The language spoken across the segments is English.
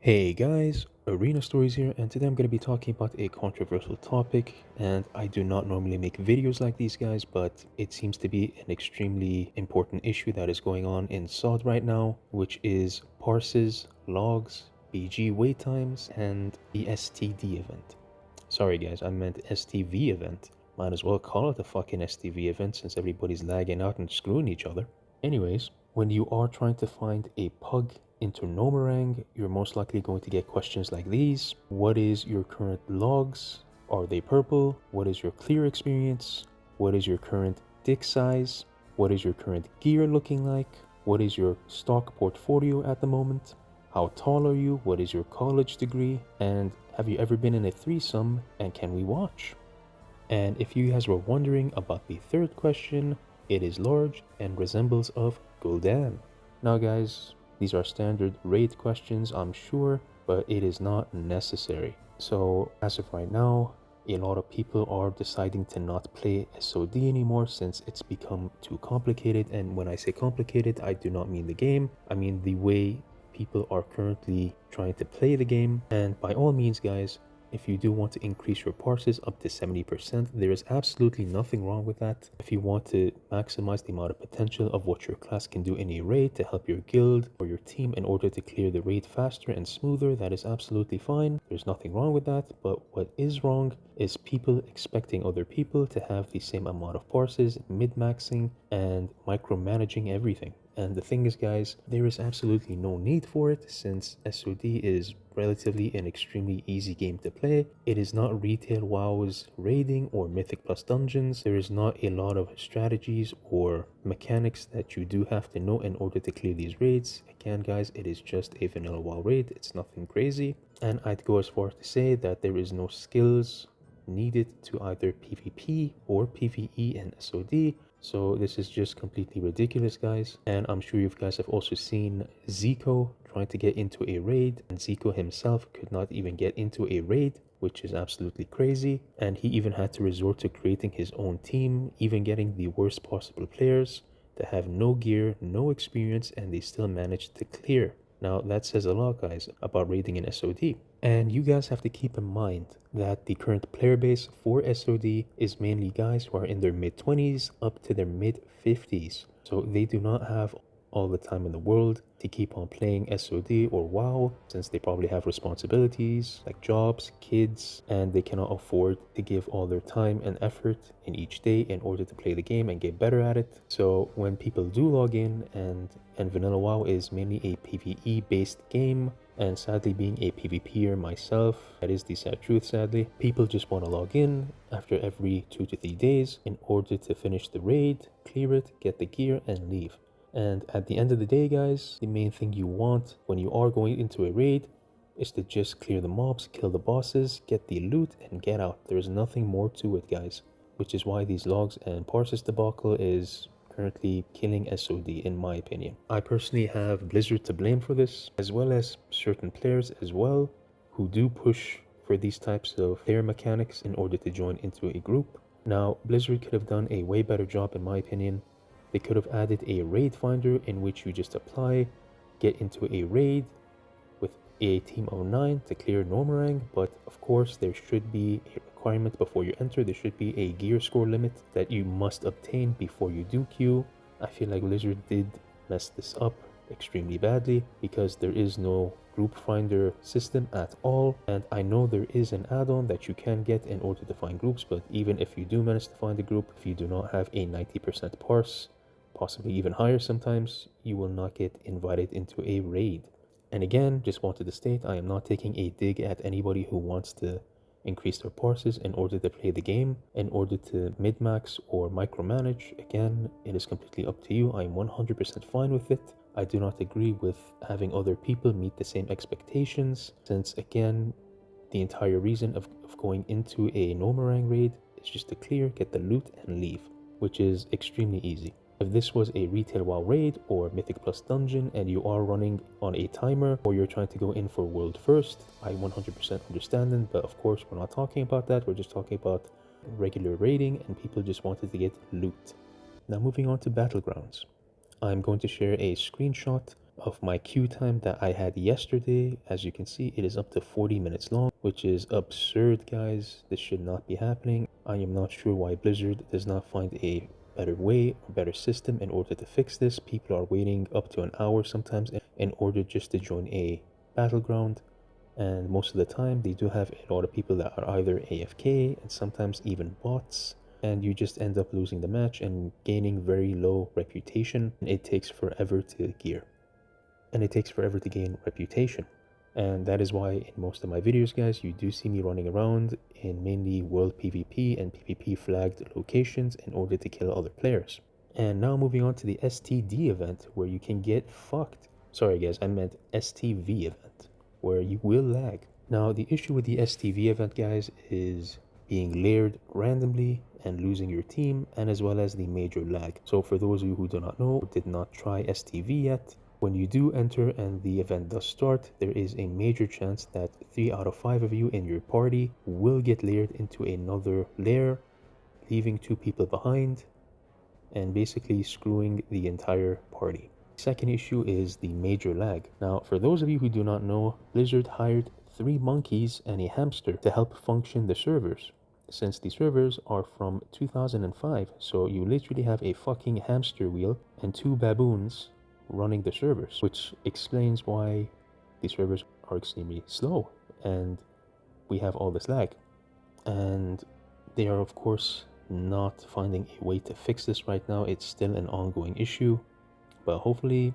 Hey guys, Arena Stories here, and today I'm going to be talking about a controversial topic. And I do not normally make videos like these guys, but it seems to be an extremely important issue that is going on in SOD right now, which is parses, logs, BG wait times, and the STD event. Sorry guys, I meant STV event. Might as well call it a fucking STV event since everybody's lagging out and screwing each other. Anyways, when you are trying to find a pug into Nomarang, you're most likely going to get questions like these. What is your current logs? Are they purple? What is your clear experience? What is your current dick size? What is your current gear looking like? What is your stock portfolio at the moment? How tall are you? What is your college degree? And have you ever been in a threesome? And can we watch? And if you guys were wondering about the third question, it is large and resembles of Gul'dan. Now guys, these are standard raid questions, I'm sure, but it is not necessary. So as of right now, a lot of people are deciding to not play SOD anymore since it's become too complicated. And when I say complicated, I do not mean the game. I mean the way people are currently trying to play the game. And by all means, guys, if you do want to increase your parses up to 70%, there is absolutely nothing wrong with that. If you want to maximize the amount of potential of what your class can do in a raid to help your guild or your team in order to clear the raid faster and smoother, that is absolutely fine. There's nothing wrong with that, but what is wrong is people expecting other people to have the same amount of parses, mid-maxing, and micromanaging everything. And the thing is, guys, there is absolutely no need for it since SOD is relatively an extremely easy game to play. It is not retail WoW's raiding or Mythic Plus dungeons. There is not a lot of strategies or mechanics that you do have to know in order to clear these raids. Again, guys, it is just a vanilla WoW raid. It's nothing crazy. And I'd go as far as to say that there is no skills needed to either PvP or PvE in SOD. So this is just completely ridiculous, guys. And I'm sure you guys have also seen Zico trying to get into a raid, and Zico himself could not even get into a raid, which is absolutely crazy. And he even had to resort to creating his own team, even getting the worst possible players that have no gear, no experience, and they still managed to clear. Now that says a lot, guys, about raiding in SOD. And you guys have to keep in mind that the current player base for SOD is mainly guys who are in their mid-20s up to their mid-50s. So they do not have all the time in the world to keep on playing SOD or WoW since they probably have responsibilities like jobs, kids, and they cannot afford to give all their time and effort in each day in order to play the game and get better at it. So when people do log in and vanilla WoW is mainly a PvE based game, and sadly being a PvPer myself, that is the sad truth sadly, people just want to log in after every 2 to 3 days in order to finish the raid, clear it, get the gear and leave. And at the end of the day, guys, the main thing you want when you are going into a raid is to just clear the mobs, kill the bosses, get the loot, and get out. There's nothing more to it, guys. Which is why these logs and parses debacle is currently killing SOD in my opinion. I personally have Blizzard to blame for this, as well as certain players as well, who do push for these types of player mechanics in order to join into a group. Now, Blizzard could have done a way better job in my opinion. They could have added a raid finder in which you just apply, get into a raid with a team of 9 to clear Normarang, but of course there should be a requirement before you enter. There should be a gear score limit that you must obtain before you do queue. I feel like Blizzard did mess this up extremely badly because there is no group finder system at all, and I know there is an add-on that you can get in order to find groups, but even if you do manage to find a group, if you do not have a 90% parse, possibly even higher sometimes, you will not get invited into a raid. And again, just wanted to state, I am not taking a dig at anybody who wants to increase their parses in order to play the game, in order to mid-max or micromanage. Again, it is completely up to you. I am 100% fine with it. I do not agree with having other people meet the same expectations, since again, the entire reason of going into a Nomarang raid is just to clear, get the loot, and leave, which is extremely easy. If this was a retail WoW raid or Mythic Plus dungeon and you are running on a timer or you're trying to go in for world first, I 100% understand it, but of course we're not talking about that. We're just talking about regular raiding and people just wanted to get loot. Now moving on to Battlegrounds. I'm going to share a screenshot of my queue time that I had yesterday. As you can see, it is up to 40 minutes long, which is absurd, guys. This should not be happening. I am not sure why Blizzard does not find a better way or better system in order to fix this. People are waiting up to an hour sometimes in order just to join a battleground, and most of the time they do have a lot of people that are either AFK and sometimes even bots, and you just end up losing the match and gaining very low reputation. It takes forever to gear, and it takes forever to gain reputation. And that is why in most of my videos, guys, you do see me running around in mainly world PvP and PvP flagged locations in order to kill other players. And now moving on to the STD event, where you can get fucked. Sorry guys, I meant STV event, where you will lag. Now the issue with the STV event, guys, is being layered randomly and losing your team, and as well as the major lag. So for those of you who do not know or did not try STV yet, when you do enter and the event does start, there is a major chance that 3 out of 5 of you in your party will get layered into another layer, leaving 2 people behind and basically screwing the entire party. Second issue is the major lag. Now, for those of you who do not know, Blizzard hired 3 monkeys and a hamster to help function the servers, since the servers are from 2005, so you literally have a fucking hamster wheel and 2 baboons running the servers, which explains why the servers are extremely slow and we have all this lag. And they are, of course, not finding a way to fix this right now. It's still an ongoing issue, but hopefully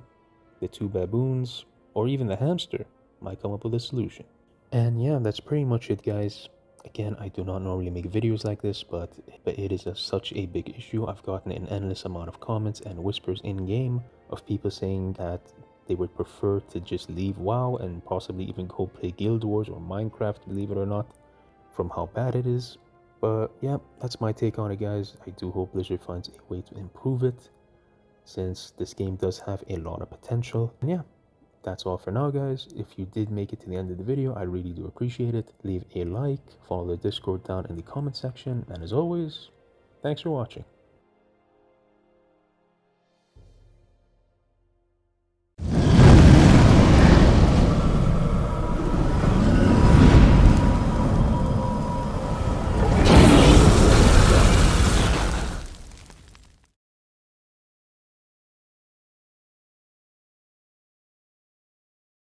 the 2 baboons or even the hamster might come up with a solution. And yeah, that's pretty much it, guys. Again, I do not normally make videos like this, but it is such a big issue. I've gotten an endless amount of comments and whispers in game of people saying that they would prefer to just leave WoW and possibly even go play Guild Wars or Minecraft, believe it or not, from how bad it is. But yeah, that's my take on it, guys. I do hope Blizzard finds a way to improve it, since this game does have a lot of potential. And yeah, that's all for now, guys. If you did make it to the end of the video, I really do appreciate it. Leave a like, follow the Discord down in the comment section, and as always, thanks for watching.